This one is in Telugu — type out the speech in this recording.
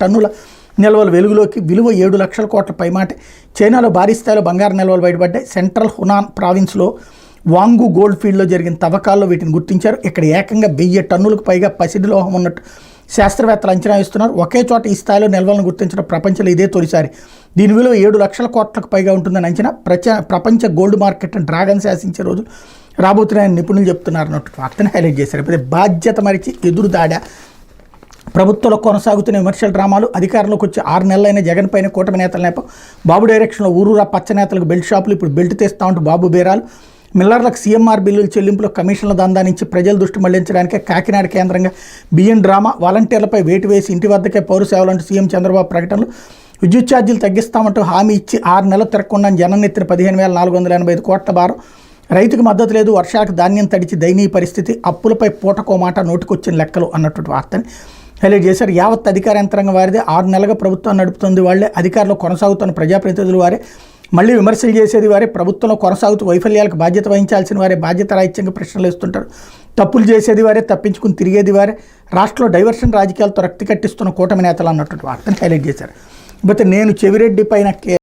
టన్నుల నిల్వలు వెలుగులోకి, విలువ 7 లక్షల కోట్ల పైమాట. చైనాలో భారీ స్థాయిలో బంగారు నిల్వలు బయటపడ్డాయి. సెంట్రల్ హునాన్ ప్రావిన్స్లో వాంగు గోల్డ్ ఫీల్డ్లో జరిగిన తవ్వకాల్లో వీటిని గుర్తించారు. ఇక్కడ ఏకంగా 1000 టన్నులకు పైగా పసిడి లోహం ఉన్నట్టు శాస్త్రవేత్తలు అంచనా వేస్తున్నారు. ఒకే చోట ఈ స్థాయిలో నిల్వలను గుర్తించడం ప్రపంచంలో ఇదే తొలిసారి. దీని విలువ 7 లక్షల కోట్లకు పైగా ఉంటుందని అంచనా. ప్రపంచ గోల్డ్ మార్కెట్ డ్రాగన్ శాసించే రోజులు రాబోతున్నాయని నిపుణులు చెప్తున్నారు అన్నట్టు వార్తను హైలైట్ చేశారు. అయితే బాధ్యత మరిచి ఎదురుదాడా, ప్రభుత్వంలో కొనసాగుతున్న విమర్శల డ్రామాలు, అధికారంలోకి వచ్చి 6 నెలలైన జగన్ పైన కూటమి నేతల నేపం, బాబు డైరెక్షన్లో ఊరూరా పచ్చ నేతలకు బెల్ట్ షాపులు, ఇప్పుడు బెల్ట్ తెస్తామంటూ బాబు బేరాలు, మిల్లర్లకు సీఎంఆర్ బిల్లుల చెల్లింపులో కమిషన్ల దందా నుంచి ప్రజల దృష్టి మళ్లించడానికే కాకినాడ కేంద్రంగా బియ్యం డ్రామా, వాలంటీర్లపై వేటు వేసి ఇంటి వద్దకే పౌర సేవలంటూ సీఎం చంద్రబాబు ప్రకటనలు, విద్యుత్ ఛార్జీలు తగ్గిస్తామంటూ హామీ ఇచ్చి 6 నెలలు తిరగకుండా జనం ఎత్తిన 15,485 కోట్ల భారం, రైతుకు మద్దతు లేదు, వర్షాలకు ధాన్యం తడిచి దయనీయ పరిస్థితి, అప్పులపై పూటకో మాట నోటికొచ్చిన లెక్కలు అన్నటువంటి వార్తని హైలైట్ చేశారు. యావత్ అధికార యంత్రాంగం వారిదే, 6 నెలలుగా ప్రభుత్వం నడుపుతుంది వాళ్లే, అధికారంలో కొనసాగుతున్న ప్రజాప్రతినిధులు వారే, మళ్ళీ విమర్శలు చేసేది వారే, ప్రభుత్వంలో కొనసాగుతూ వైఫల్యాలకు బాధ్యత వహించాల్సిన వారే, బాధ్యత రాహిత్యంగా ప్రశ్నలు వేస్తుంటారు, తప్పులు చేసేది వారే, తప్పించుకుని తిరిగేది వారే, రాష్ట్రంలో డైవర్షన్ రాజకీయాలతో రక్తి కట్టిస్తున్న కూటమి నేతలు అన్నటువంటి వార్తను హైలైట్ చేశారు. అయితే నేను చెవిరెడ్డి పైన